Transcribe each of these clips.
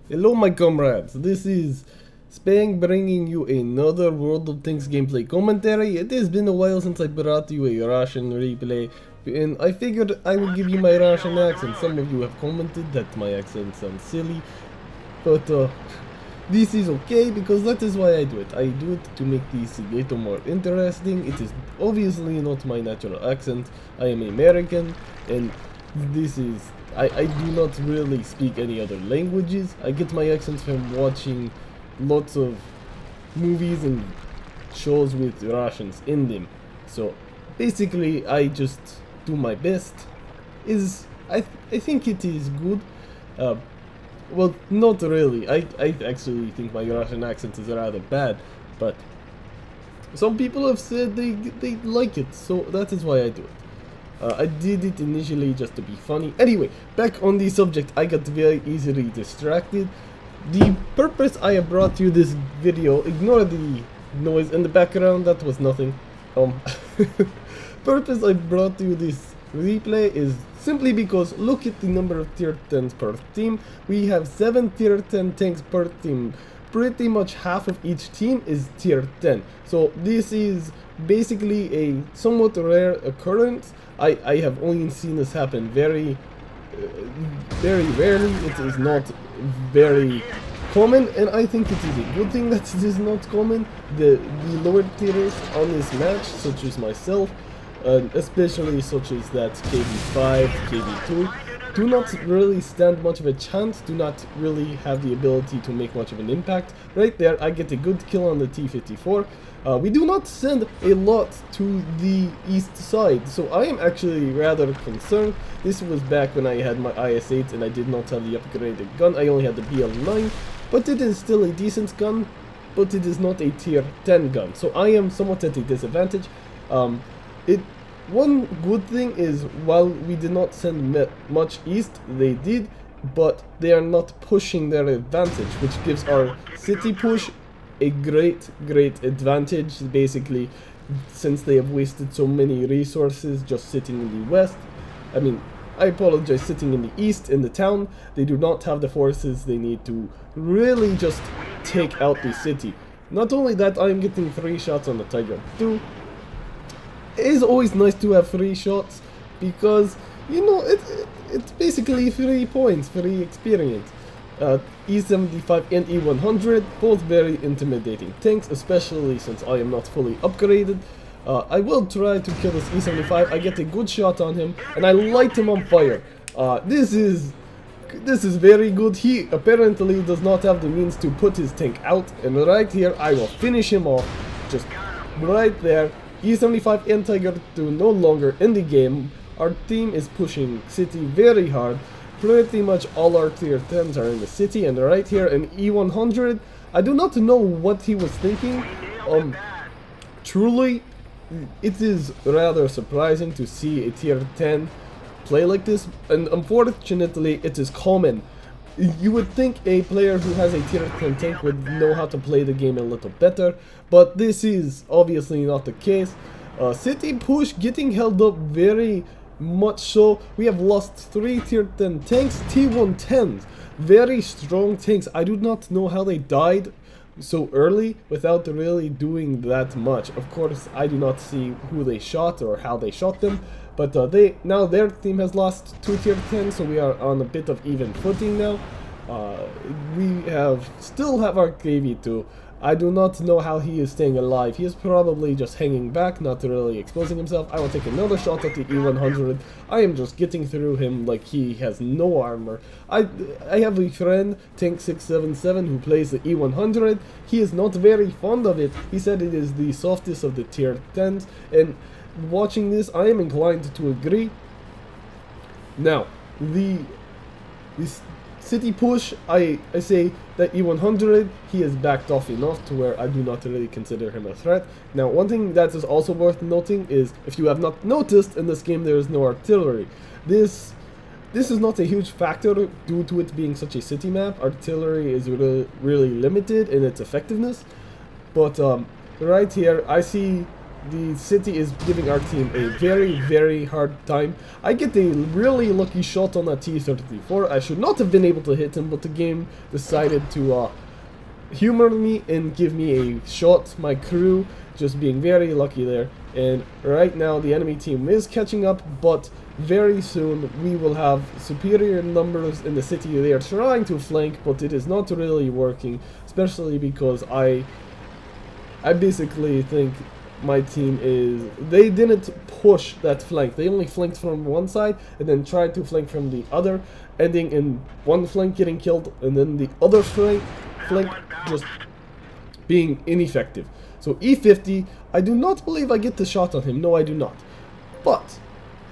Hello my comrades, this is Spang bringing you another World of Tanks gameplay commentary. It has been a while since I brought you a Russian replay, and I figured I would give you my Russian accent. Some of you have commented that my accent sounds silly, but this is okay because that is why I do it. I do it to make this a little more interesting. It is obviously not my natural accent. I am American, and this is I do not really speak any other languages. I get my accents from watching lots of movies and shows with Russians in them. So basically I just do my best. I think it is good. Well, not really. I actually think my Russian accent is rather bad, but some people have said they like it, so that is why I do it. I did it initially just to be funny. Anyway, back on the subject, I got very easily distracted. The purpose I have brought you this video, ignore the noise in the background, that was nothing. Purpose I brought you this replay is simply because look at the number of tier 10s per team. We have 7 tier 10 tanks per team. Pretty much half of each team is tier 10. So this is basically a somewhat rare occurrence. I have only seen this happen very rarely. It is not very common, and I think it is a good thing that it is not common. The lower tiers on this match, such as myself, especially such as that KV5, KV2, do not really stand much of a chance, do not really have the ability to make much of an impact. Right there, I get a good kill on the T-54. We do not send a lot to the east side, so I am actually rather concerned. This was back when I had my IS-8 and I did not have the upgraded gun. I only had the BL9, but it is still a decent gun, but it is not a tier 10 gun, so I am somewhat at a disadvantage. One good thing is, while we did not send much east, they did, but they are not pushing their advantage, which gives our city push a great advantage, basically, since they have wasted so many resources just sitting in the west. I mean, I apologize, sitting in the east, in the town. They do not have the forces they need to really just take out the city. Not only that, I am getting 3 shots on the Tiger 2. It is always nice to have 3 shots because, you know, it's basically 3 points, free experience. E75 and E100, both very intimidating tanks, especially since I am not fully upgraded. I will try to kill this E75. I get a good shot on him and I light him on fire. This is very good. He apparently does not have the means to put his tank out, and right here I will finish him off, just right there. E75 and Tiger 2 no longer in the game. Our team is pushing city very hard. Pretty much all our tier 10s are in the city, and right here in E100, I do not know what he was thinking. Truly, it is rather surprising to see a tier 10 play like this, and unfortunately it is common. You would think a player who has a tier 10 tank would know how to play the game a little better, but this is obviously not the case. City push getting held up very much so. We have lost 3 tier 10 tanks, T110s, very strong tanks. I do not know how they died so early without really doing that much. Of course, I do not see who they shot or how they shot them, but now their team has lost 2 tier 10, so we are on a bit of even footing now. We still have our KV2. I do not know how he is staying alive. He is probably just hanging back, not really exposing himself. I will take another shot at the E100. I am just getting through him like he has no armor. I have a friend, Tank677, who plays the E100. He is not very fond of it. He said it is the softest of the tier 10s, and watching this, I am inclined to agree. Now, this city push, I say that E100, he has backed off enough to where I do not really consider him a threat. Now, one thing that is also worth noting is, if you have not noticed, in this game there is no artillery. This is not a huge factor due to it being such a city map. Artillery is really limited in its effectiveness, but right here I see the city is giving our team a very, very hard time. I get a really lucky shot on a T-34. I should not have been able to hit him, but the game decided to humor me and give me a shot. My crew just being very lucky there. And right now the enemy team is catching up, but very soon we will have superior numbers in the city. They are trying to flank, but it is not really working, especially because I basically think my team they didn't push that flank. They only flanked from one side and then tried to flank from the other, ending in one flank getting killed and then the other flank just being ineffective. So E50, I do not believe I get the shot on him. No, I do not. But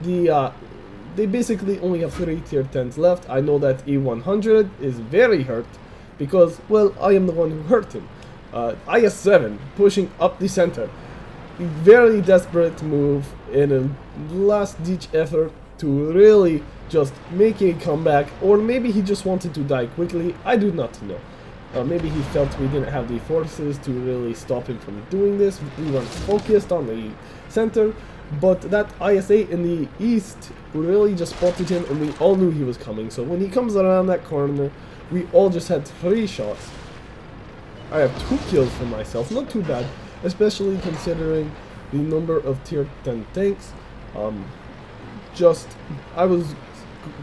they basically only have 3 tier 10s left. I know that E100 is very hurt because, well, I am the one who hurt him. IS-7 pushing up the center. A very desperate move in a last-ditch effort to really just make a comeback, or maybe he just wanted to die quickly. I do not know. Maybe he felt we didn't have the forces to really stop him from doing this. We weren't focused on the center, but that IS-8 in the east really just spotted him, and we all knew he was coming. So when he comes around that corner, we all just had 3 shots. I have 2 kills for myself, not too bad, especially considering the number of tier 10 tanks. I was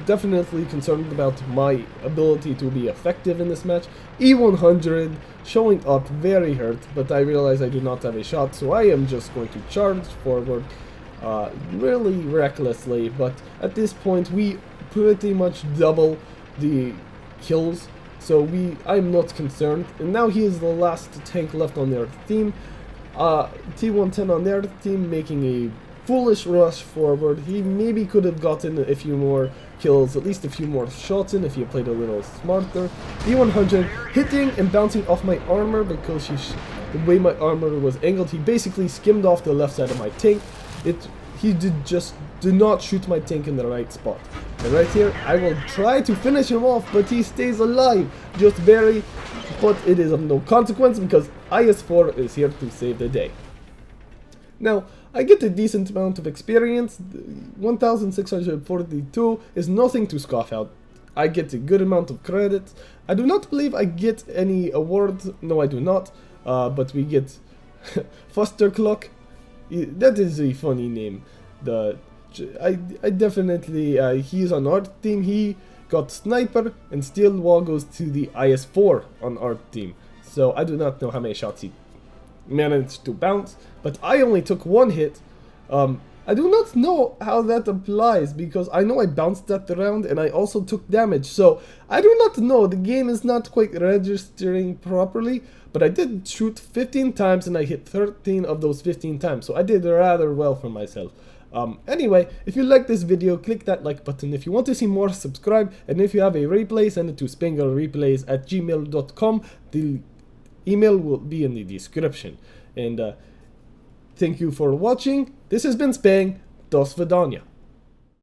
definitely concerned about my ability to be effective in this match. E100 showing up very hurt, but I realize I do not have a shot, so I am just going to charge forward really recklessly. But at this point we pretty much double the kills, so I'm not concerned. And now he is the last tank left on their team. T110 on their team making a foolish rush forward. He maybe could have gotten a few more kills, at least a few more shots in if he played a little smarter. E100 hitting and bouncing off my armor because the way my armor was angled, he basically skimmed off the left side of my tank. He did not shoot my tank in the right spot. And right here, I will try to finish him off, but he stays alive, just barely. But it is of no consequence because IS-4 is here to save the day. Now, I get a decent amount of experience. 1642 is nothing to scoff at. I get a good amount of credits. I do not believe I get any awards. No, I do not. But we get Foster Clock. That is a funny name. I definitely, he's on our team. He got Sniper, and Steel Wall goes to the IS-4 on our team. So I do not know how many shots he managed to bounce, but I only took 1 hit. I do not know how that applies because I know I bounced that around and I also took damage, so I do not know. The game is not quite registering properly, but I did shoot 15 times and I hit 13 of those 15 times, so I did rather well for myself. Anyway, if you like this video, click that like button. If you want to see more, subscribe, and if you have a replay, send it to spanglereplays@gmail.com. The email will be in the description. And thank you for watching. This has been Spang. Dos Vidania.